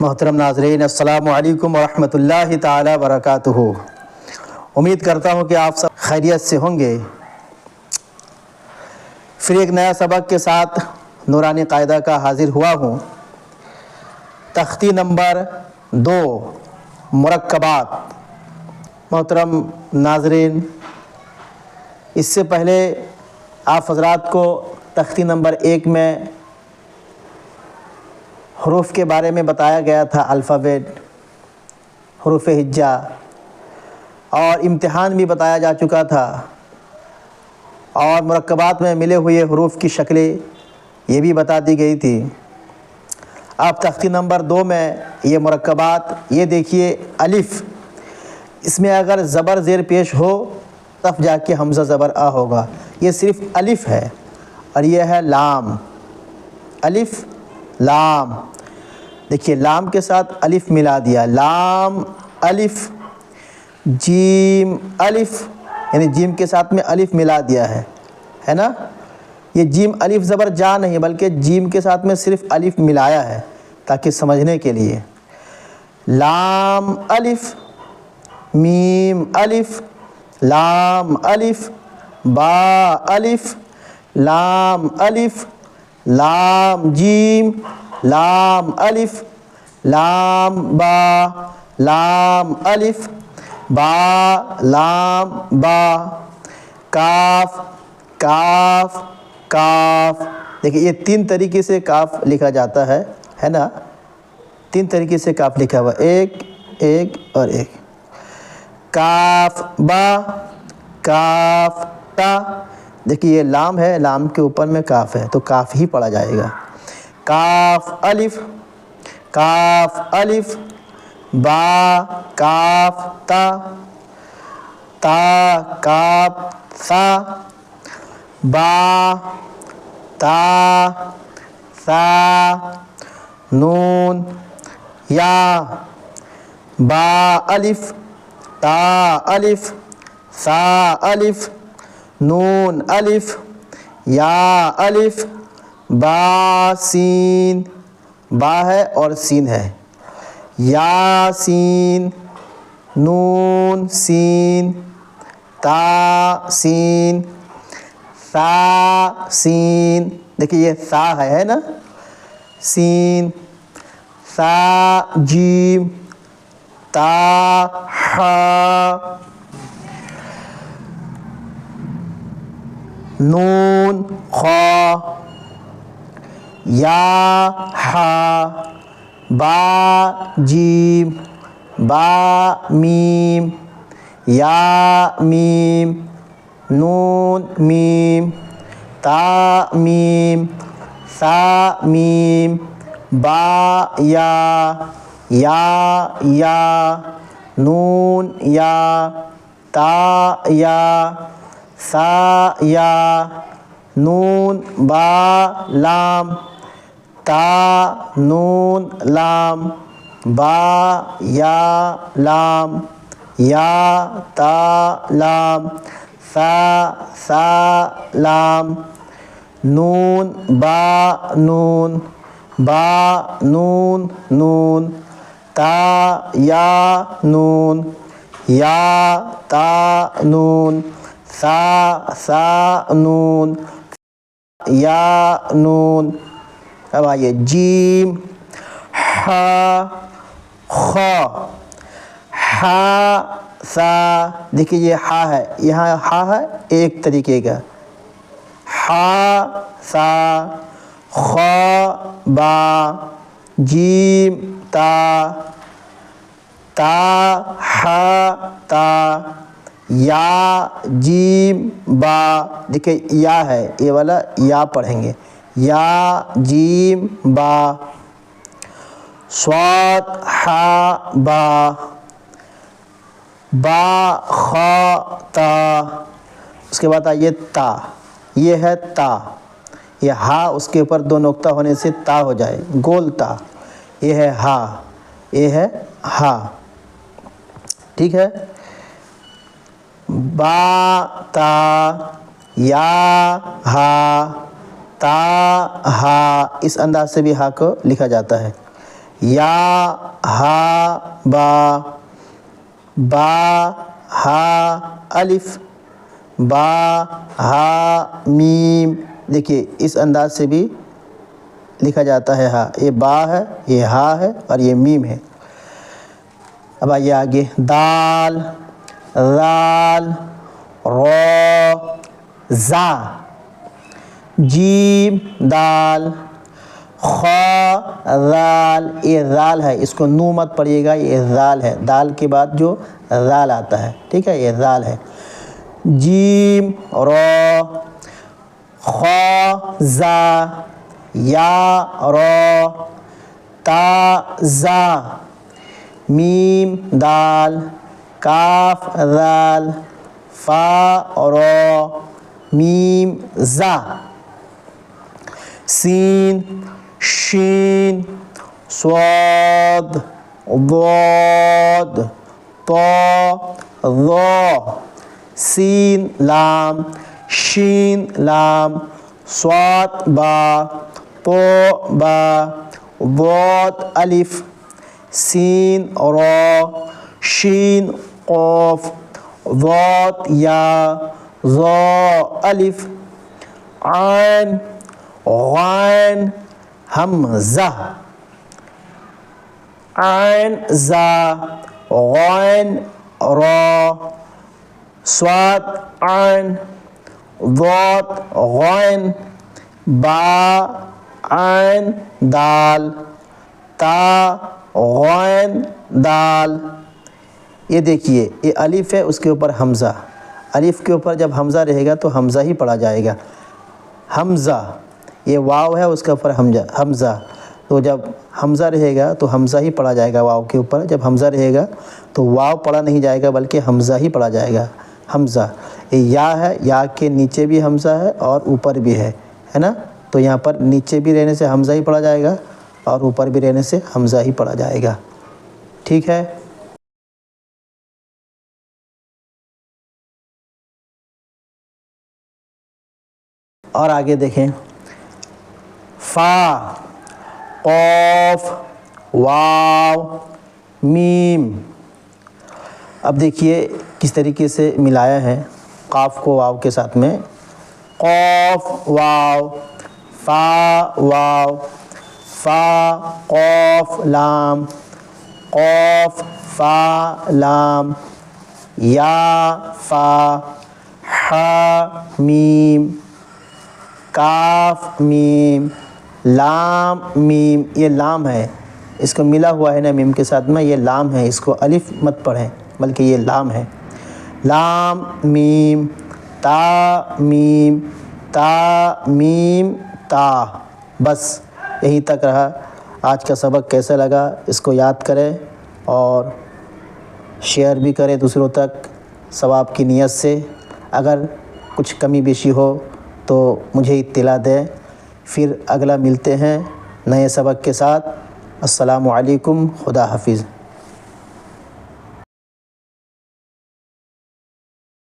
محترم ناظرین، السلام علیکم ورحمۃ اللہ تعالی وبرکاتہ۔ امید کرتا ہوں کہ آپ سب خیریت سے ہوں گے۔ پھر ایک نیا سبق کے ساتھ نورانی قاعدہ کا حاضر ہوا ہوں۔ تختی نمبر 2، مرکبات۔ محترم ناظرین، اس سے پہلے آپ حضرات کو تختی نمبر 1 میں حروف کے بارے میں بتایا گیا تھا، الفابیٹ، حروف ہجا، اور امتحان بھی بتایا جا چکا تھا، اور مرکبات میں ملے ہوئے حروف کی شکلیں یہ بھی بتا دی گئی تھی۔ اب تختی نمبر 2 میں یہ مرکبات، یہ دیکھیے الف، اس میں اگر زبر زیر پیش ہو تب جا کے حمزہ زبر آ ہوگا۔ یہ صرف الف ہے، اور یہ ہے لام، الف لام۔ دیکھیے لام کے ساتھ الف ملا دیا، لام الف، جیم الف، یعنی جیم کے ساتھ میں الف ملا دیا ہے نا۔ یہ جیم الف زبر جا نہیں، بلکہ جیم کے ساتھ میں صرف الف ملایا ہے تاکہ سمجھنے کے لیے۔ لام الف، میم الف، لام الف، با الف، لام الف، لام جیم، لام الف، لام با، لام الف، با لام با، کاف کاف کاف۔ دیکھیے یہ 3 طریقے سے کاف لکھا جاتا ہے نا، 3 طریقے سے کاف لکھا ہوا، ایک ایک اور ایک۔ کاف با، کاف تا۔ دیکھیے یہ لام ہے، لام کے اوپر میں کاف ہے تو کاف ہی پڑھا جائے گا۔ کاف الف، کاف الف، با کاف تا، تا کاف ثا، با تا ثا، نون یا، با الف، تا الف، ثا الف، نون الف، یا الف، با سین، با ہے اور سین ہے، یا سین، نون سین، تا سین، ثا سین۔ دیکھیے یہ ثا ہے نا، سین، ثا جیم، تا حا، نون خا، یا حا، با جیم، با میم، یا میم، نون میم، تا میم، ثا میم، با یا، یا، نون یا، تا یا، ثا یا، نون با لام، تا نون لام، با یا لام، یا تا لام، ثا لام، نون با نون، با نون نون، تا یا نون، یا تا نون، ثا نون، یا نون۔ اب آئیے جیم، ہا، خا، ہا سا۔ دیکھیے یہ ہا ہے، یہاں ہا ہے ایک طریقے کا، ہا سا، خا با، جیم تا، تا ہا تا، یا جیم با۔ دیکھیں یا ہے، یہ والا یا پڑھیں گے، یا جیم با، صاد ہا با، با خا تا۔ اس کے بعد آئیے تا، یہ ہے تا، یہ ہا اس کے اوپر 2 نقطہ ہونے سے تا ہو جائے، گول تا۔ یہ ہے ہا، یہ ہے ہا، ٹھیک ہے۔ با تا، یا ہا، تا ہا، اس انداز سے بھی ہا کو لکھا جاتا ہے۔ یا ہا با، با ہا الف، با ہا میم. دیکھیے اس انداز سے بھی لکھا جاتا ہے ہا. یہ با ہے، یہ ہا ہے اور یہ میم ہے. اب آئیے آگے. دال، ذال، را، زا، جیم دال، خا ذال. یہ ذال ہے، اس کو نو مت پڑھیے گا، یہ ذال ہے. دال کے بعد جو ذال آتا ہے، ٹھیک ہے، یہ ذال ہے. جیم را، خا زا، یا را، تا زا، میم دال، کاف ذال، فا را، میم زا. سین، شین، صاد، ضاد، طا، ظا، سین لام، شین لام، صاد با، طا با، ضاد الف، سین را، شین قاف، ضاد یا، ظا الف، عین غین حمزہ، عین زا، غین را، صاد عین، ضاد غین، با عین دال، تا غین دال. یہ دیکھیے یہ الف ہے، اس کے اوپر حمزہ. الف کے اوپر جب حمزہ رہے گا تو حمزہ ہی پڑھا جائے گا. حمزہ، یہ واو ہے، اس کے اوپر حمزہ. تو جب حمزہ رہے گا تو حمزہ ہی پڑھا جائے گا واو کے اوپر. جب حمزہ رہے گا تو واو پڑھا نہیں جائے گا بلکہ حمزہ ہی پڑھا جائے گا. حمزہ یہ یا ہے، یا کے نیچے بھی حمزہ ہے اور اوپر بھی ہے نا. تو یہاں پر نیچے بھی رہنے سے حمزہ ہی پڑھا جائے گا اور اوپر بھی رہنے سے حمزہ ہی پڑھا جائے گا. ٹھیک ہے. اور آگے دیکھیں. فا، قاف، واو، میم. اب دیکھیے کس طریقے سے ملایا ہے قاف کو واو کے ساتھ میں. قاف واو، فا واو، فا قاف لام، قاف فا لام، یا فا، حا میم، کاف میم، لام میم. یہ لام ہے، اس کو ملا ہوا ہے نا میم کے ساتھ میں، یہ لام ہے. اس کو الف مت پڑھیں بلکہ یہ لام ہے. لام میم، تا میم، تا میم تا. بس یہیں تک رہا. آج کا سبق کیسا لگا اس کو یاد کریں اور شیئر بھی کریں دوسروں تک ثواب کی نیت سے. اگر کچھ کمی بیشی ہو تو مجھے اطلاع دیں. پھر اگلا ملتے ہیں نئے سبق کے ساتھ. السلام علیکم، خدا حافظ.